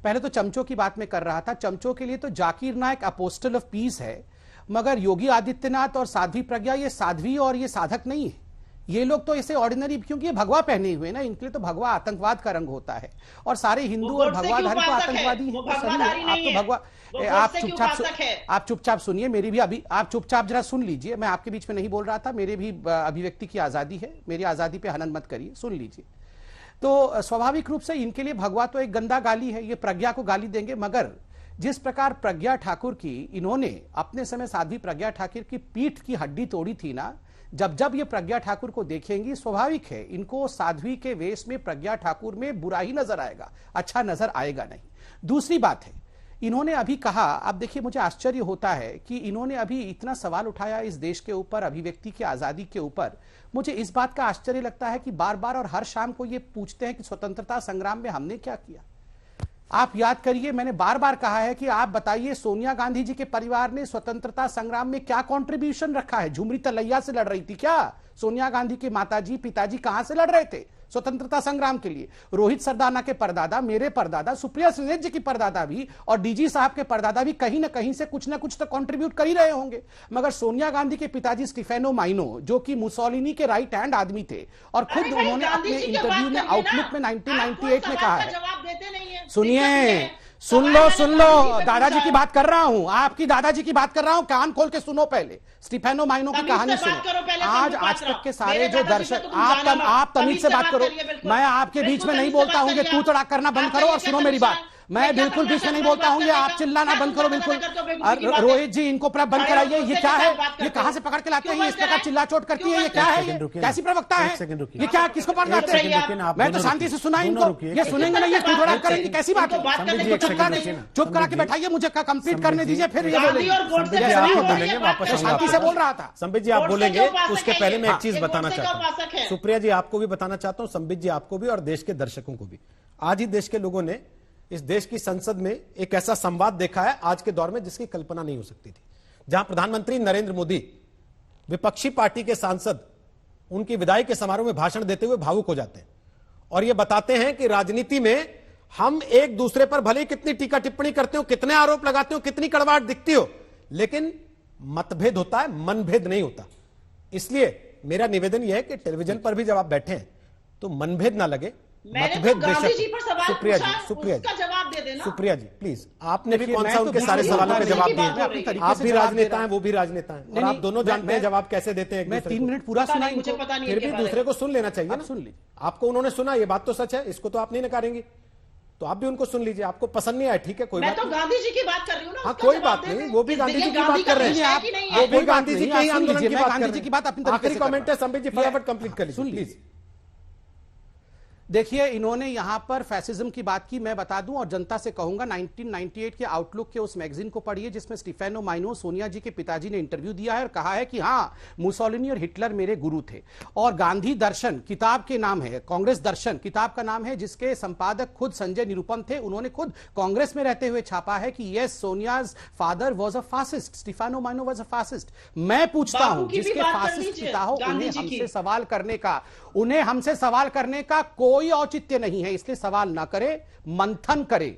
पहले तो चमचों की बात में कर रहा था। चमचों के लिए तो जाकिर नायक अपोस्टल ऑफ पीस है, मगर योगी आदित्यनाथ और साध्वी प्रज्ञा ये साध्वी और ये साधक नहीं है। ये लोग तो ऐसे ऑर्डिनरी, क्योंकि ये भगवा पहने हुए ना, इनके लिए तो भगवा आतंकवाद का रंग होता है और सारे हिंदू और भगवाधारी तो आतंकवादी हैं। आप तो भगवा, आप चुपचाप सुनिए, मेरी भी अभी आप चुपचाप जरा सुन लीजिए। मैं आपके बीच में नहीं बोल रहा था, मेरे भी अभिव्यक्ति की आजादी है, मेरी आजादी पे हनन मत करिए, सुन लीजिए। तो स्वाभाविक रूप से इनके लिए भगवा तो एक गंदा गाली है, ये प्रज्ञा को गाली देंगे। मगर जिस प्रकार प्रज्ञा ठाकुर की इन्होंने अपने समय साध्वी प्रज्ञा ठाकुर की पीठ की हड्डी तोड़ी थी ना, जब ये प्रज्ञा ठाकुर को देखेंगी, स्वाभाविक है इनको साध्वी के वेश में प्रज्ञा ठाकुर में बुरा ही नजर आएगा, अच्छा नजर आएगा नहीं। दूसरी बात है, इन्होंने अभी कहा, अब देखिए मुझे आश्चर्य होता है कि इन्होंने अभी इतना सवाल उठाया इस देश के ऊपर, अभिव्यक्ति की आजादी के ऊपर। मुझे इस बात का आश्चर्य लगता है कि बार बार और हर शाम को ये पूछते हैं कि स्वतंत्रता संग्राम में हमने क्या किया। आप याद करिए, मैंने बार बार कहा है कि आप बताइए सोनिया गांधी जी के परिवार ने स्वतंत्रता संग्राम में क्या कंट्रीब्यूशन रखा है। झुमरी तलैया से लड़ रही थी क्या सोनिया गांधी के माताजी पिताजी? कहां से लड़ रहे थे स्वतंत्रता संग्राम के लिए? रोहित सरदाना के परदादा, मेरे परदादा, सुप्रिया सुले जी की परदादा भी और डीजी साहब के परदादा भी कहीं ना कहीं से कुछ ना कुछ तो कंट्रीब्यूट कर ही रहे होंगे। मगर सोनिया गांधी के पिताजी स्टीफेनो माइनो, जो कि मुसोलिनी के राइट हैंड आदमी थे, और खुद उन्होंने अपने इंटरव्यू में आउटलुक में 1998 में कहा है, सुनिए, सुन लो, दादाजी की बात कर रहा हूं, आपकी दादाजी की बात कर रहा हूं, कान खोल के सुनो। पहले स्टीफेनो माइनो की कहानी सुनो। आज तक के सारे जो दर्शक, आप तमीज से बात करो, मैं आपके बीच में नहीं बोलता हूं कि तू तड़ाक करना बंद करो और सुनो मेरी बात। मैं बिल्कुल बीच में नहीं बोलता हूं, ये आप चिल्लाना बंद करो बिल्कुल। रोहित जी इनको बंद कराइए। ये क्या है, ये कहां से पकड़ के लाते हैं, इस प्रकार चिल्ला चोट करती है, ये क्या है, कैसी प्रवक्ता है ये? क्या किसको पकड़ाते हैं? मैं तो शांति से सुना इनको, ये सुनेंगे नहीं, ये तू करेंगे, कैसी बात है? चुप करा के बैठाइए, मुझे कंप्लीट करने दीजिए, फिर ये बोलेंगे। वापस शांति से बोल रहा था। संबित जी आप बोलेंगे, उसके पहले मैं एक चीज बताना चाहता हूँ। सुप्रिया जी आपको भी बताना चाहता हूँ, संबित जी आपको भी और देश के दर्शकों को भी। आज ही देश के लोगों ने इस देश की संसद में एक ऐसा संवाद देखा है आज के दौर में जिसकी कल्पना नहीं हो सकती थी, जहां प्रधानमंत्री नरेंद्र मोदी विपक्षी पार्टी के सांसद उनकी विदाई के समारोह में भाषण देते हुए भावुक हो जाते हैं और यह बताते हैं कि राजनीति में हम एक दूसरे पर भले ही कितनी टीका टिप्पणी करते हो, कितने आरोप लगाते हो, कितनी कड़वाहट दिखती हो, लेकिन मतभेद होता है, मनभेद नहीं होता। इसलिए मेरा निवेदन यह है कि टेलीविजन पर भी जब आप बैठे हैं तो मनभेद ना लगे, मतभेद बेशक। सुप्रिया जी प्लीज, आपने भी कौन सा उनके सारे सवालों के जवाब दिए? आप भी राजनेता हैं, वो भी राजनेता हैं, और आप दोनों जानते हैं जवाब कैसे देते हैं। मैं 3 मिनट पूरा सुना, मुझे पता नहीं, फिर भी दूसरे को सुन लेना चाहिए ना। सुन लीजिए, आपको उन्होंने सुना, ये बात तो सच है, इसको तो आप नहीं नकारेंगे, तो आप भी उनको सुन लीजिए। आपको पसंद नहीं आया, ठीक है, कोई बात नहीं। गांधी जी की बात कर रही हूँ ना। हाँ कोई बात नहीं, वो भी गांधी जी की बात कर रहे हैं, वो भी गांधी जी के आंदोलन की बात कर रहे हैं। आखिरी कमेंट है संबित जी, फटाफट कंप्लीट कर लीजिए प्लीज। देखिए, इन्होंने यहां पर फैसिज्म की बात की। मैं बता दूं और जनता से कहूंगा, 1998 के आउटलुक के उस मैगजीन को पढ़िए जिसमें स्टीफेनो माइनो, सोनिया जी के पिताजी ने इंटरव्यू दिया है और कहा है कि हां, मुसोलिनी और हिटलर मेरे गुरु थे। और गांधी दर्शन किताब के नाम है, कांग्रेस दर्शन किताब का नाम है, जिसके संपादक खुद संजय निरुपम थे। उन्होंने खुद कांग्रेस में रहते हुए छापा है कि yes, Sonia's father was a fascist, Stefano Maino was a fascist. मैं पूछता हूं, जिसके फासिस्ट पिता हो, उन्हें हमसे सवाल करने का कोई औचित्य नहीं है, इसलिए सवाल ना करे, मंथन करे।